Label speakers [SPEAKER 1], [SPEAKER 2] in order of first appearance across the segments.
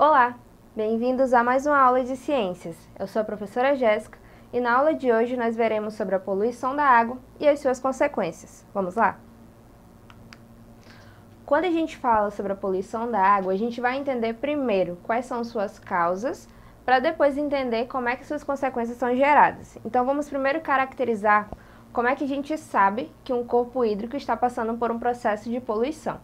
[SPEAKER 1] Olá, bem-vindos a mais uma aula de ciências. Eu sou a professora Jéssica e na aula de hoje nós veremos sobre a poluição da água e as suas consequências. Vamos lá? Quando a gente fala sobre a poluição da água, a gente vai entender primeiro quais são suas causas, para depois entender como é que suas consequências são geradas. Então vamos primeiro caracterizar como é que a gente sabe que um corpo hídrico está passando por um processo de poluição.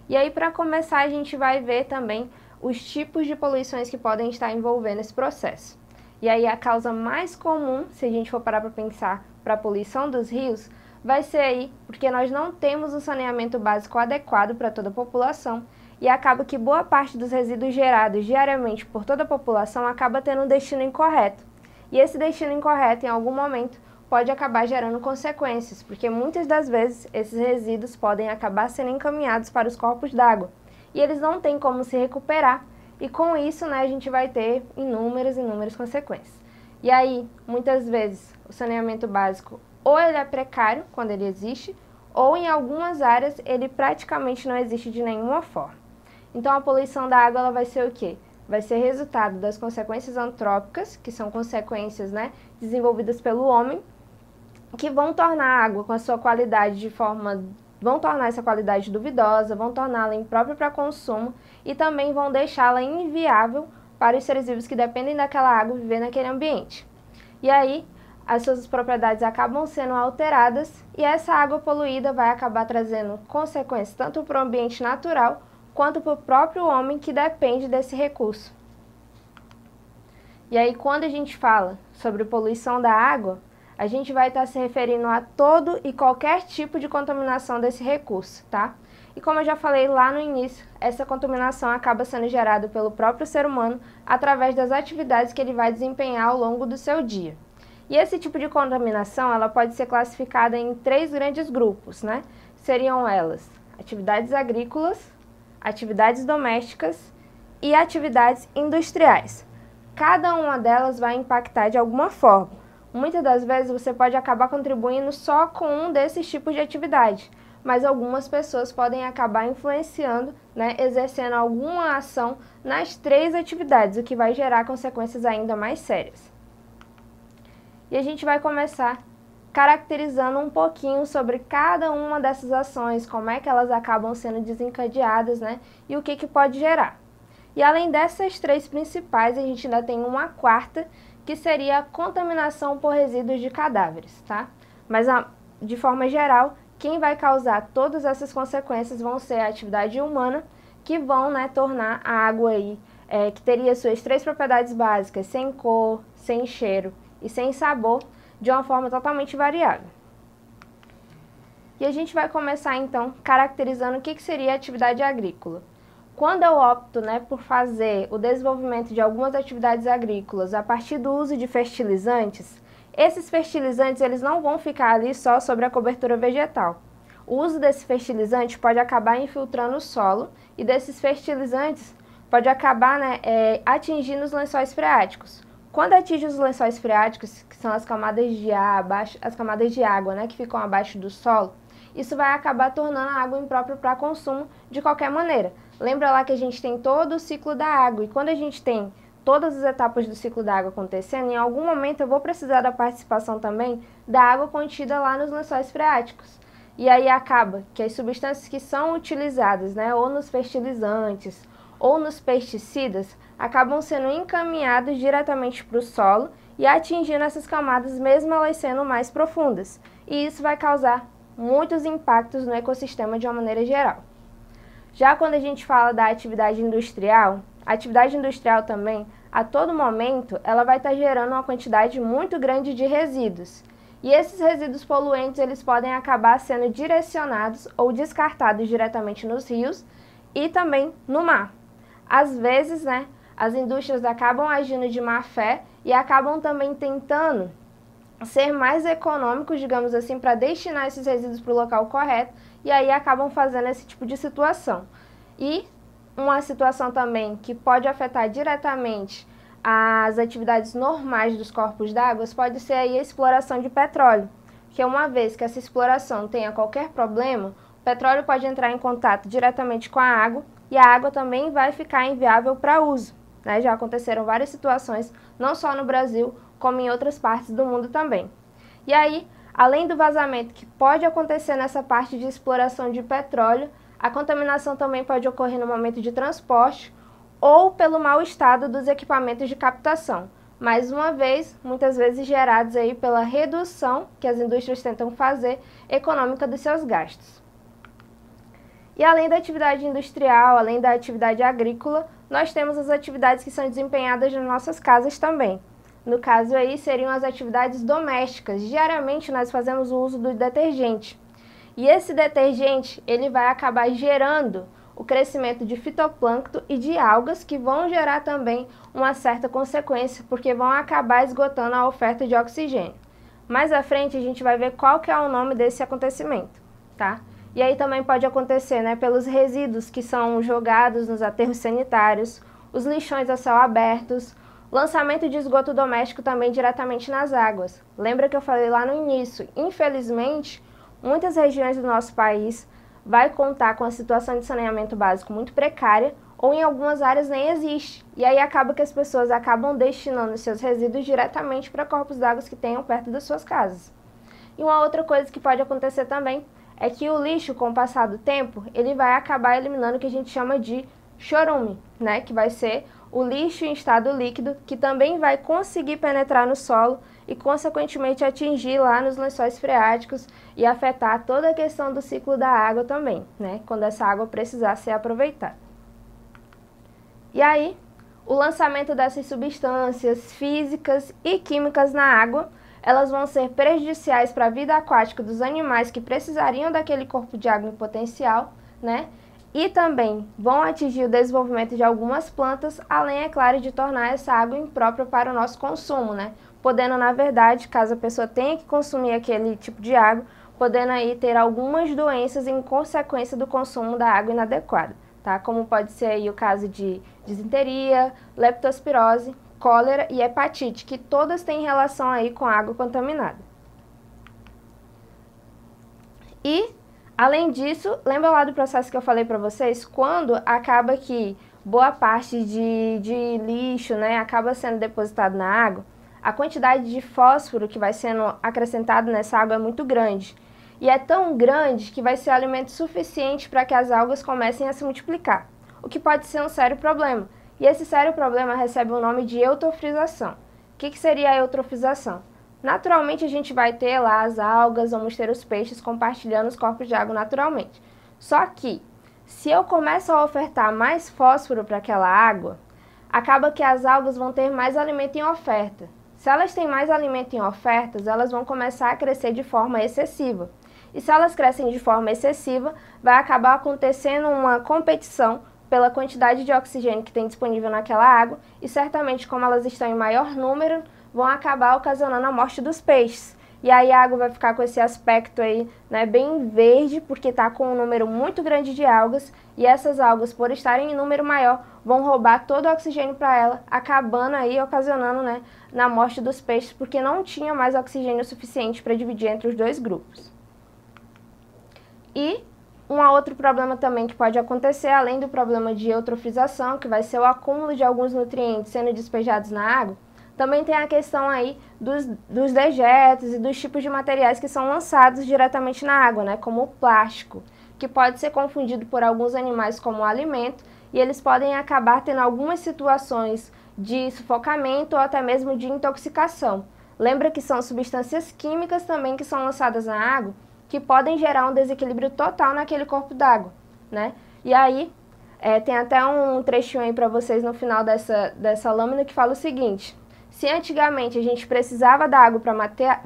[SPEAKER 1] E aí, para começar, a gente vai ver também os tipos de poluições que podem estar envolvendo esse processo. E aí a causa mais comum, se a gente for parar para pensar, para a poluição dos rios, vai ser aí porque nós não temos um saneamento básico adequado para toda a população e acaba que boa parte dos resíduos gerados diariamente por toda a população acaba tendo um destino incorreto. E esse destino incorreto, em algum momento, pode acabar gerando consequências, porque muitas das vezes esses resíduos podem acabar sendo encaminhados para os corpos d'água e eles não têm como se recuperar, e com isso, a gente vai ter inúmeras consequências. E aí, muitas vezes, o saneamento básico ou ele é precário, quando ele existe, ou em algumas áreas ele praticamente não existe de nenhuma forma. Então a poluição da água ela vai ser o quê? Vai ser resultado das consequências antrópicas, que são consequências desenvolvidas pelo homem, que vão tornar a água com a sua qualidade vão tornar essa qualidade duvidosa, vão torná-la imprópria para consumo e também vão deixá-la inviável para os seres vivos que dependem daquela água viver naquele ambiente. E aí, as suas propriedades acabam sendo alteradas e essa água poluída vai acabar trazendo consequências tanto para o ambiente natural quanto para o próprio homem que depende desse recurso. E aí, quando a gente fala sobre poluição da água, a gente vai estar se referindo a todo e qualquer tipo de contaminação desse recurso, tá? E como eu já falei lá no início, essa contaminação acaba sendo gerada pelo próprio ser humano através das atividades que ele vai desempenhar ao longo do seu dia. E esse tipo de contaminação, ela pode ser classificada em 3 grandes grupos, Seriam elas atividades agrícolas, atividades domésticas e atividades industriais. Cada uma delas vai impactar de alguma forma. Muitas das vezes você pode acabar contribuindo só com um desses tipos de atividade, mas algumas pessoas podem acabar influenciando, exercendo alguma ação nas 3 atividades, o que vai gerar consequências ainda mais sérias. E a gente vai começar caracterizando um pouquinho sobre cada uma dessas ações, como é que elas acabam sendo desencadeadas, e o que pode gerar. E além dessas 3 principais, a gente ainda tem uma quarta, que seria a contaminação por resíduos de cadáveres, tá? Mas, de forma geral, quem vai causar todas essas consequências vão ser a atividade humana, que vão, tornar a água aí, que teria suas 3 propriedades básicas, sem cor, sem cheiro e sem sabor, de uma forma totalmente variável. E a gente vai começar, então, caracterizando o que seria a atividade agrícola. Quando eu opto por fazer o desenvolvimento de algumas atividades agrícolas a partir do uso de fertilizantes, esses fertilizantes eles não vão ficar ali só sobre a cobertura vegetal. O uso desse fertilizante pode acabar infiltrando o solo e desses fertilizantes pode acabar atingindo os lençóis freáticos. Quando atinge os lençóis freáticos, que são as camadas de água que ficam abaixo do solo, isso vai acabar tornando a água imprópria para consumo de qualquer maneira. Lembra lá que a gente tem todo o ciclo da água e quando a gente tem todas as etapas do ciclo da água acontecendo, em algum momento eu vou precisar da participação também da água contida lá nos lençóis freáticos. E aí acaba que as substâncias que são utilizadas, ou nos fertilizantes ou nos pesticidas, acabam sendo encaminhadas diretamente para o solo e atingindo essas camadas, mesmo elas sendo mais profundas. E isso vai causar muitos impactos no ecossistema de uma maneira geral. Já quando a gente fala da atividade industrial, a atividade industrial também, a todo momento, ela vai estar gerando uma quantidade muito grande de resíduos. E esses resíduos poluentes, eles podem acabar sendo direcionados ou descartados diretamente nos rios e também no mar. Às vezes, as indústrias acabam agindo de má fé e acabam também tentando ser mais econômicos, digamos assim, para destinar esses resíduos para o local correto e aí acabam fazendo esse tipo de situação. E uma situação também que pode afetar diretamente as atividades normais dos corpos d'água pode ser aí a exploração de petróleo, que uma vez que essa exploração tenha qualquer problema, o petróleo pode entrar em contato diretamente com a água e a água também vai ficar inviável para uso. né? Já aconteceram várias situações, não só no Brasil, como em outras partes do mundo também. E aí, além do vazamento que pode acontecer nessa parte de exploração de petróleo, a contaminação também pode ocorrer no momento de transporte ou pelo mau estado dos equipamentos de captação. Mais uma vez, muitas vezes gerados aí pela redução que as indústrias tentam fazer econômica dos seus gastos. E além da atividade industrial, além da atividade agrícola, nós temos as atividades que são desempenhadas nas nossas casas também. No caso aí, seriam as atividades domésticas. Diariamente nós fazemos o uso do detergente. E esse detergente, ele vai acabar gerando o crescimento de fitoplâncton e de algas que vão gerar também uma certa consequência, porque vão acabar esgotando a oferta de oxigênio. Mais à frente a gente vai ver qual que é o nome desse acontecimento, tá? E aí também pode acontecer, né, pelos resíduos que são jogados nos aterros sanitários, os lixões a céu abertos, lançamento de esgoto doméstico também diretamente nas águas. Lembra que eu falei lá no início, infelizmente, muitas regiões do nosso país vai contar com a situação de saneamento básico muito precária ou em algumas áreas nem existe. E aí acaba que as pessoas acabam destinando seus resíduos diretamente para corpos d'água que tenham perto das suas casas. E uma outra coisa que pode acontecer também é que o lixo, com o passar do tempo, ele vai acabar eliminando o que a gente chama de chorume, né? Que vai ser o lixo em estado líquido, que também vai conseguir penetrar no solo e, consequentemente, atingir lá nos lençóis freáticos e afetar toda a questão do ciclo da água também, né? Quando essa água precisar ser aproveitada. E aí, o lançamento dessas substâncias físicas e químicas na água, elas vão ser prejudiciais para a vida aquática dos animais que precisariam daquele corpo de água em potencial, né? E também vão atingir o desenvolvimento de algumas plantas, além, é claro, de tornar essa água imprópria para o nosso consumo, né? Podendo, na verdade, caso a pessoa tenha que consumir aquele tipo de água, podendo aí ter algumas doenças em consequência do consumo da água inadequada, tá? Como pode ser aí o caso de disenteria, leptospirose, cólera e hepatite, que todas têm relação aí com a água contaminada. E, além disso, lembra lá do processo que eu falei para vocês? Quando acaba que boa parte de lixo, né, acaba sendo depositado na água, a quantidade de fósforo que vai sendo acrescentado nessa água é muito grande. E é tão grande que vai ser alimento suficiente para que as algas comecem a se multiplicar, o que pode ser um sério problema. E esse sério problema recebe o nome de eutrofização. O que seria a eutrofização? Naturalmente a gente vai ter lá as algas, vamos ter os peixes compartilhando os corpos de água naturalmente. Só que, se eu começo a ofertar mais fósforo para aquela água, acaba que as algas vão ter mais alimento em oferta. Se elas têm mais alimento em ofertas, elas vão começar a crescer de forma excessiva. E se elas crescem de forma excessiva, vai acabar acontecendo uma competição pela quantidade de oxigênio que tem disponível naquela água e certamente, como elas estão em maior número, vão acabar ocasionando a morte dos peixes. E aí a água vai ficar com esse aspecto aí, né, bem verde, porque está com um número muito grande de algas, e essas algas, por estarem em número maior, vão roubar todo o oxigênio para ela, acabando aí, ocasionando, né, na morte dos peixes, porque não tinha mais oxigênio suficiente para dividir entre os dois grupos. E um outro problema também que pode acontecer, além do problema de eutrofização, que vai ser o acúmulo de alguns nutrientes sendo despejados na água, também tem a questão aí dos dejetos e dos tipos de materiais que são lançados diretamente na água, né, como o plástico, que pode ser confundido por alguns animais como alimento e eles podem acabar tendo algumas situações de sufocamento ou até mesmo de intoxicação. Lembra que são substâncias químicas também que são lançadas na água que podem gerar um desequilíbrio total naquele corpo d'água, né? E aí, tem até um trechinho aí para vocês no final dessa lâmina que fala o seguinte: se antigamente a gente precisava da água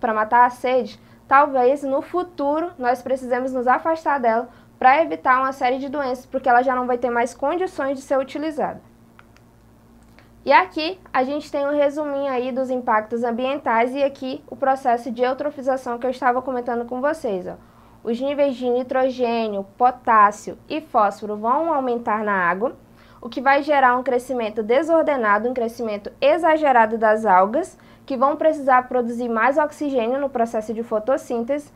[SPEAKER 1] para matar a sede, talvez no futuro nós precisemos nos afastar dela para evitar uma série de doenças, porque ela já não vai ter mais condições de ser utilizada. E aqui a gente tem um resuminho aí dos impactos ambientais e aqui o processo de eutrofização que eu estava comentando com vocês. Ó. Os níveis de nitrogênio, potássio e fósforo vão aumentar na água, o que vai gerar um crescimento desordenado, um crescimento exagerado das algas, que vão precisar produzir mais oxigênio no processo de fotossíntese.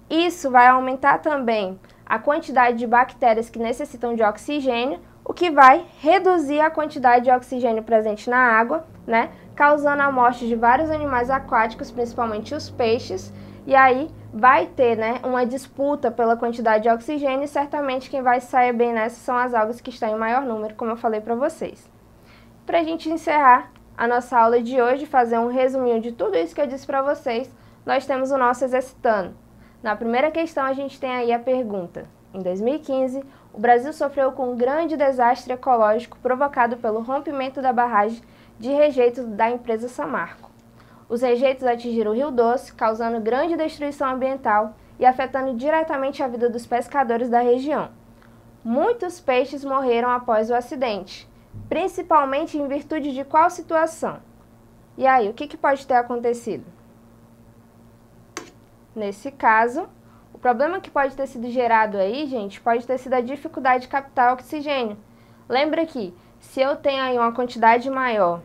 [SPEAKER 1] Isso vai aumentar também a quantidade de bactérias que necessitam de oxigênio, o que vai reduzir a quantidade de oxigênio presente na água, né, causando a morte de vários animais aquáticos, principalmente os peixes, e aí vai ter, né, uma disputa pela quantidade de oxigênio e certamente quem vai sair bem nessa são as algas que estão em maior número, como eu falei para vocês. Para a gente encerrar a nossa aula de hoje, fazer um resuminho de tudo isso que eu disse para vocês, nós temos o nosso exercitando. Na primeira questão a gente tem aí a pergunta. Em 2015, o Brasil sofreu com um grande desastre ecológico provocado pelo rompimento da barragem de rejeitos da empresa Samarco. Os rejeitos atingiram o Rio Doce, causando grande destruição ambiental e afetando diretamente a vida dos pescadores da região. Muitos peixes morreram após o acidente, principalmente em virtude de qual situação? E aí, o que pode ter acontecido? Nesse caso, o problema que pode ter sido gerado aí, gente, pode ter sido a dificuldade de captar oxigênio. Lembra que se eu tenho aí uma quantidade maior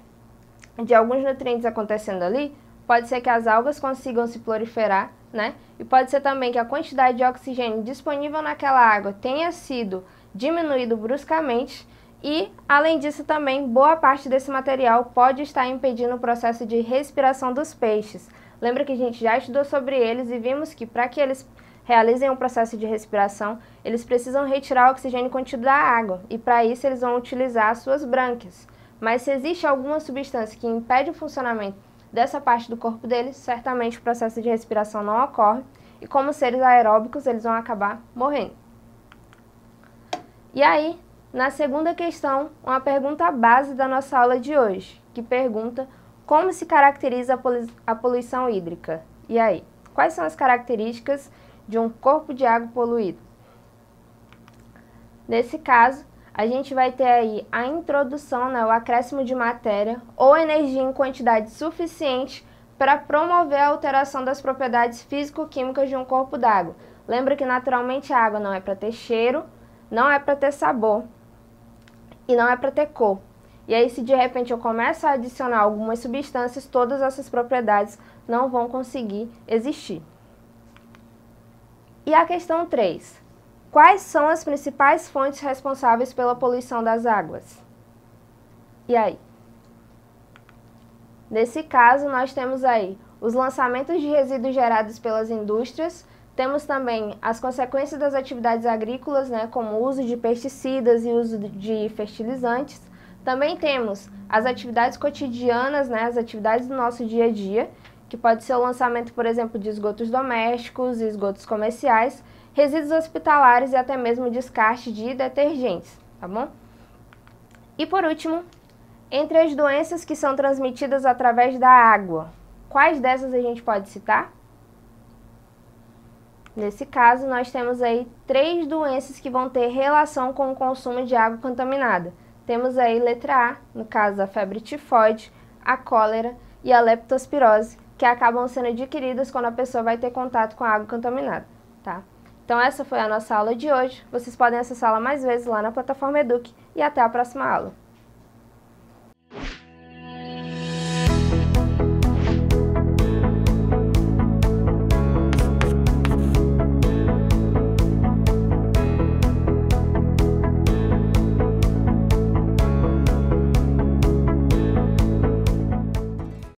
[SPEAKER 1] de alguns nutrientes acontecendo ali, pode ser que as algas consigam se proliferar, né? E pode ser também que a quantidade de oxigênio disponível naquela água tenha sido diminuído bruscamente e, além disso também, boa parte desse material pode estar impedindo o processo de respiração dos peixes. Lembra que a gente já estudou sobre eles e vimos que para que eles realizem um processo de respiração, eles precisam retirar o oxigênio contido da água e para isso eles vão utilizar as suas brânquias. Mas se existe alguma substância que impede o funcionamento dessa parte do corpo deles, certamente o processo de respiração não ocorre e como seres aeróbicos eles vão acabar morrendo. E aí, na segunda questão, uma pergunta base da nossa aula de hoje, que pergunta como se caracteriza a poluição hídrica. E aí, quais são as características de um corpo de água poluído? Nesse caso, a gente vai ter aí a introdução, né, o acréscimo de matéria ou energia em quantidade suficiente para promover a alteração das propriedades físico-químicas de um corpo d'água. Lembra que naturalmente a água não é para ter cheiro, não é para ter sabor e não é para ter cor. E aí se de repente eu começo a adicionar algumas substâncias, todas essas propriedades não vão conseguir existir. E a questão 3. Quais são as principais fontes responsáveis pela poluição das águas? E aí? Nesse caso, nós temos aí os lançamentos de resíduos gerados pelas indústrias, temos também as consequências das atividades agrícolas, né, como o uso de pesticidas e uso de fertilizantes. Também temos as atividades cotidianas, né, as atividades do nosso dia a dia, que pode ser o lançamento, por exemplo, de esgotos domésticos, esgotos comerciais, resíduos hospitalares e até mesmo descarte de detergentes, tá bom? E por último, entre as doenças que são transmitidas através da água, quais dessas a gente pode citar? Nesse caso, nós temos aí 3 doenças que vão ter relação com o consumo de água contaminada. Temos aí letra A, no caso a febre tifoide, a cólera e a leptospirose, que acabam sendo adquiridas quando a pessoa vai ter contato com a água contaminada, tá? Então essa foi a nossa aula de hoje. Vocês podem acessá-la mais vezes lá na plataforma Eduque e até a próxima aula.